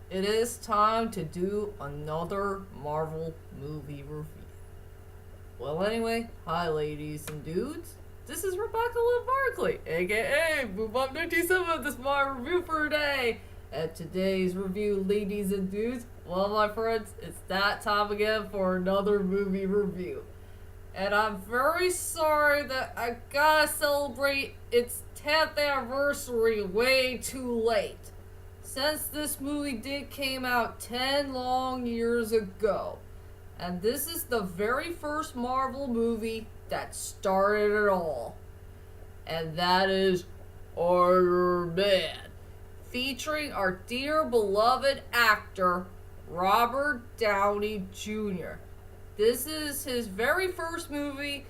it is time to do another Marvel movie review. Well, anyway, hi ladies and dudes. This is Rebecca Lynn Barkley, aka Boobop 97. This is my review for today. And today's review, ladies and dudes, well, my friends, it's that time again for another movie review. And I'm very sorry that I gotta celebrate its 10th anniversary way too late. Since this movie did came out 10 long years ago. And this is the very first Marvel movie that started it all. And that is Iron Man. Featuring our dear beloved actor, Robert Downey Jr. This is his very first movie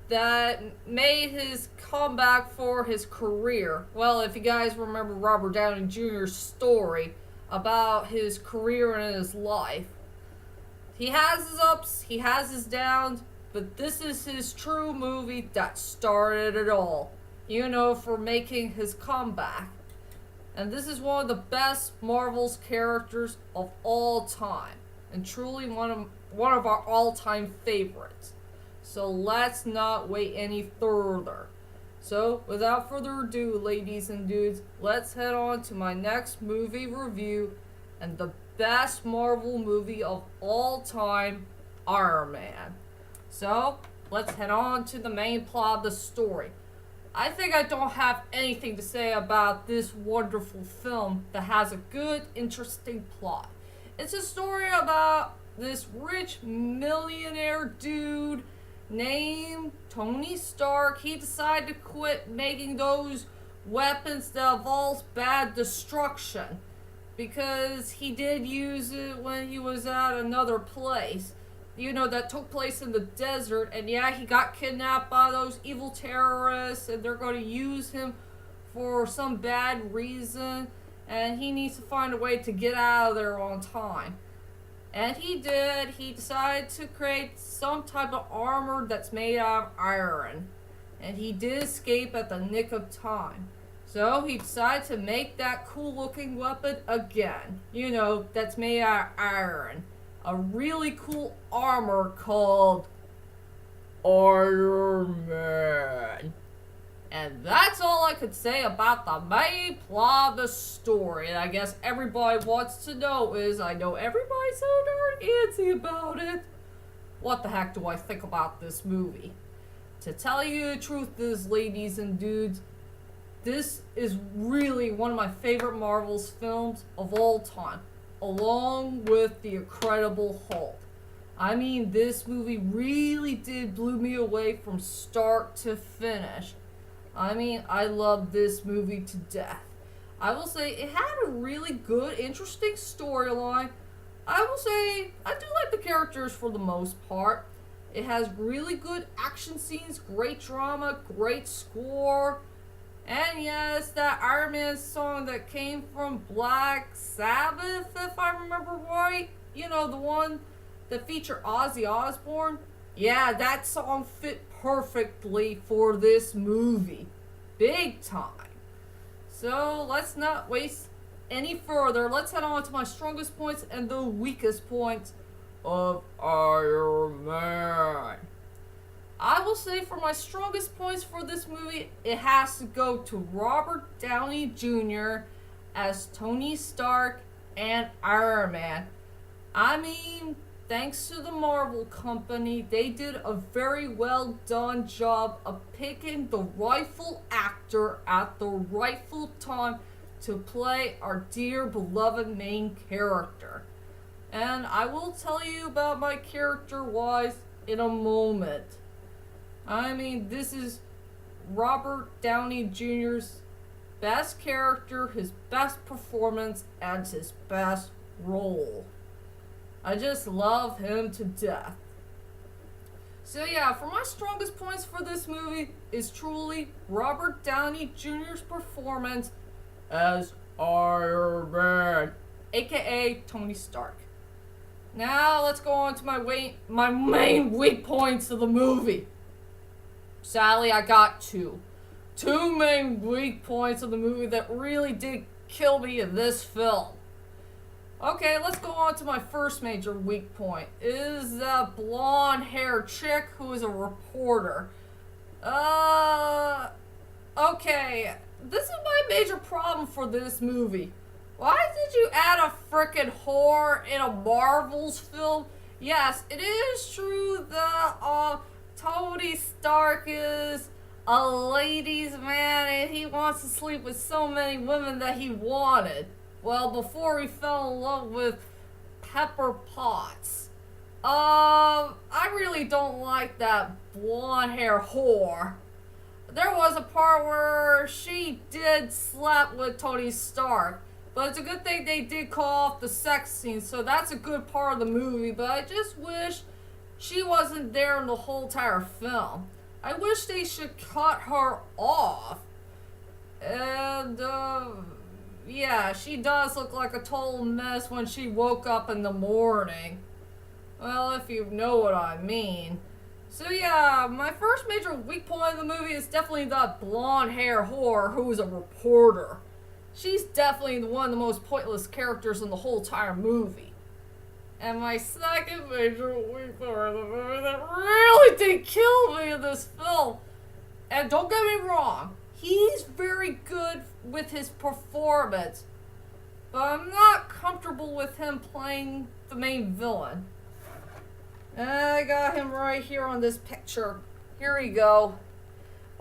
that made his comeback for his career. Well, if you guys remember Robert Downey Jr.'s story about his career and his life, he has his ups, he has his downs, but this is his true movie that started it all. You know, for making his comeback. And this is one of the best Marvel's characters of all time, and truly one of our all-time favorites. So let's not wait any further. So without further ado, ladies and dudes, let's head on to my next movie review and the best Marvel movie of all time, Iron Man. So let's head on to the main plot of the story. I think I don't have anything to say about this wonderful film that has a good, interesting plot. It's a story about this rich millionaire dude named Tony Stark. He decided to quit making those weapons that involves bad destruction because he did use it when he was at another place. You know, that took place in the desert, and yeah, he got kidnapped by those evil terrorists, and they're going to use him for some bad reason, and he needs to find a way to get out of there on time. And he did. He decided to create some type of armor that's made out of iron. And he did escape at the nick of time. So he decided to make that cool looking weapon again. You know, that's made out of iron. A really cool armor called Iron Man. And that's all I could say about the main plot of the story. And I guess everybody wants to know is, I know everybody's so darn antsy about it. What the heck do I think about this movie? To tell you the truth is, ladies and dudes, this is really one of my favorite Marvel's films of all time, along with The Incredible Hulk. I mean, this movie really did blew me away from start to finish. I mean, I love this movie to death. I will say it had a really good, interesting storyline. I will say I do like the characters for the most part. It has really good action scenes, great drama, great score. And yes, that Iron Man song that came from Black Sabbath, if I remember right. You know, the one that featured Ozzy Osbourne. Yeah, that song fit perfectly for this movie. Big time. So let's not waste any further. Let's head on to my strongest points and the weakest points of Iron Man. I will say for my strongest points for this movie, it has to go to Robert Downey Jr. as Tony Stark and Iron Man. I mean, thanks to the Marvel company, they did a very well done job of picking the rightful actor at the rightful time to play our dear beloved main character. And I will tell you about my character-wise in a moment. I mean, this is Robert Downey Jr.'s best character, his best performance, and his best role. I just love him to death. So yeah, for my strongest points for this movie is truly Robert Downey Jr.'s performance as Iron Man, aka Tony Stark. Now let's go on to my main weak points of the movie. Sadly, I got two. Two main weak points of the movie that really did kill me in this film. Okay, let's go on to my first major weak point. Is that blonde-haired chick who is a reporter. Okay. This is my major problem for this movie. Why did you add a frickin' whore in a Marvel's film? Yes, it is true that, Tony Stark is a ladies' man and he wants to sleep with so many women that he wanted. Well, before he fell in love with Pepper Potts. I really don't like that blonde hair whore. There was a part where she did sleep with Tony Stark, but it's a good thing they did call off the sex scene, so that's a good part of the movie, but I just wish she wasn't there in the whole entire film. I wish they should cut her off. And, yeah, she does look like a total mess when she woke up in the morning. Well, if you know what I mean. So yeah, my first major weak point of the movie is definitely that blonde hair whore who is a reporter. She's definitely one of the most pointless characters in the whole entire movie. And my second major weak point of the movie that really did kill me in this film. And don't get me wrong, he's very good with his performance, but I'm not comfortable with him playing the main villain. And I got him right here on this picture. Here we go.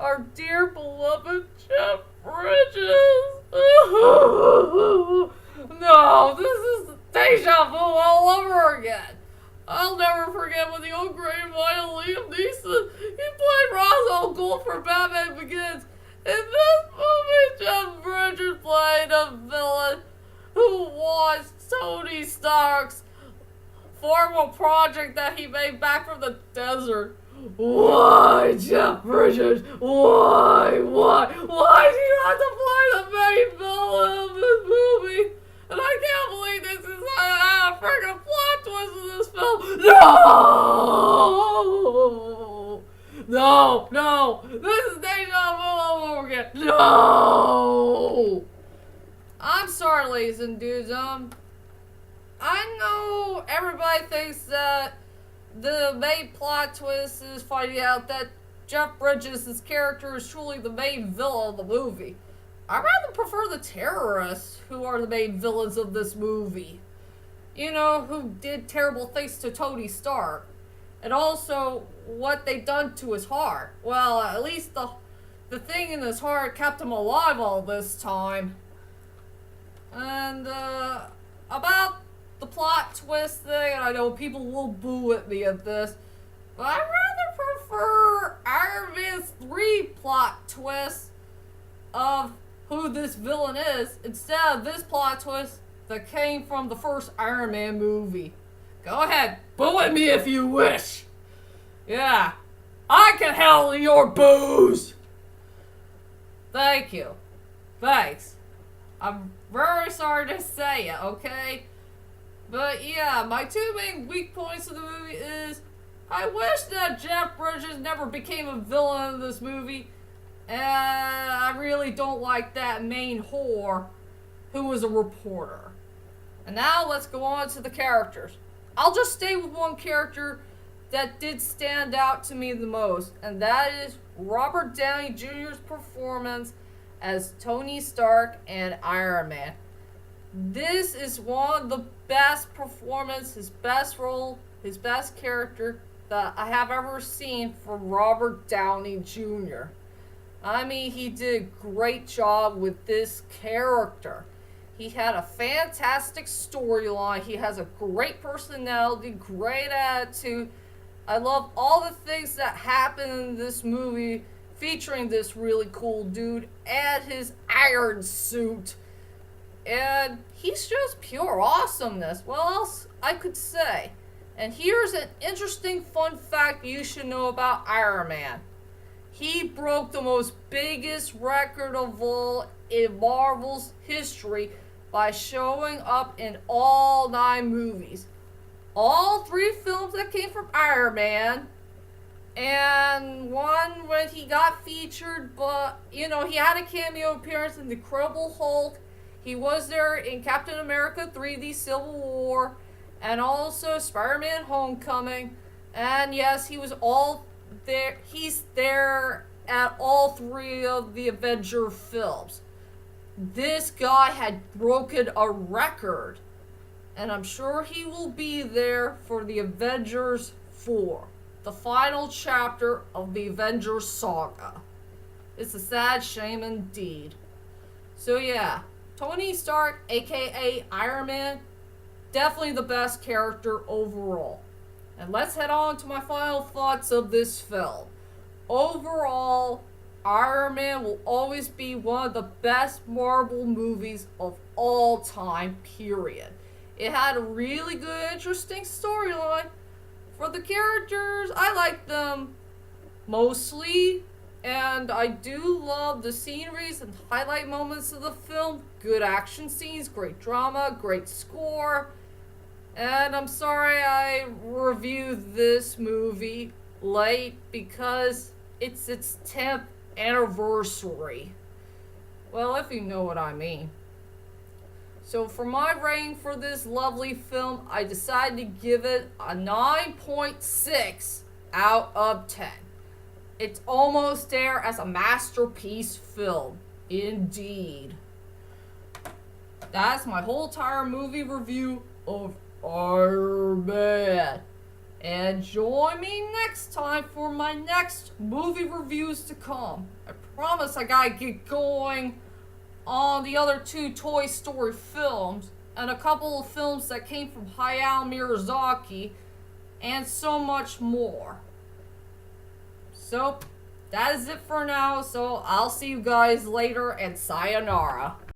Our dear beloved Jeff Bridges. No, this is deja vu all over again. I'll never forget when the old great white Liam Neeson, he played Ra's al Ghul for Batman Begins. In this movie, Jeff Bridges played a villain who was Tony Stark's formal project that he made back from the desert. Why, Jeff Bridges? Why do you have to play the main villain of this movie? And I can't believe this is a freaking plot twist in this film. No, this is deja vu all over again. No! I'm sorry, ladies and dudes, I know everybody thinks that the main plot twist is finding out that Jeff Bridges' character is truly the main villain of the movie. I rather prefer the terrorists who are the main villains of this movie. You know, who did terrible things to Tony Stark. And also what they done to his heart. Well, at least the thing in his heart kept him alive all this time. And, about the plot twist thing, and I know people will boo at me at this, but I rather prefer Iron Man's 3 plot twist of who this villain is instead of this plot twist that came from the first Iron Man movie. Go ahead, boo at me if you wish. Yeah, I can handle your boos. Thank you. Thanks. I'm very sorry to say it, okay? But yeah, my two main weak points of the movie is I wish that Jeff Bridges never became a villain in this movie. And I really don't like that main whore who was a reporter. And now let's go on to the characters. I'll just stay with one character that did stand out to me the most, and that is Robert Downey Jr.'s performance as Tony Stark and Iron Man. This is one of the best performances, his best role, his best character that I have ever seen for Robert Downey Jr. I mean, he did a great job with this character. He had a fantastic storyline. He has a great personality, great attitude. I love all the things that happen in this movie featuring this really cool dude and his iron suit. And he's just pure awesomeness. What else I could say? And here's an interesting fun fact you should know about Iron Man. He broke the most biggest record of all in Marvel's history by showing up in all 9 movies. All 3 films that came from Iron Man, and one when he got featured, but, you know, he had a cameo appearance in The Incredible Hulk. He was there in Captain America 3D Civil War, and also Spider-Man Homecoming. And yes, he was all there. He's there at all three of the Avenger films. This guy had broken a record, and I'm sure he will be there for the Avengers 4, the final chapter of the Avengers saga. It's a sad shame indeed. So yeah, Tony Stark, aka Iron Man, definitely the best character overall. And let's head on to my final thoughts of this film. Overall, Iron Man will always be one of the best Marvel movies of all time, period. It had a really good, interesting storyline. For the characters, I like them mostly, and I do love the sceneries and highlight moments of the film. Good action scenes, great drama, great score. And I'm sorry I reviewed this movie late because it's its 10th anniversary. Well, if you know what I mean. So for my rating for this lovely film, I decided to give it a 9.6 out of 10. It's almost there as a masterpiece film. Indeed. That's my whole entire movie review of Iron Man. And join me next time for my next movie reviews to come. I promise I gotta get going on the other 2 Toy Story films and a couple of films that came from Hayao Miyazaki and so much more. So, that is it for now. So, I'll see you guys later and sayonara.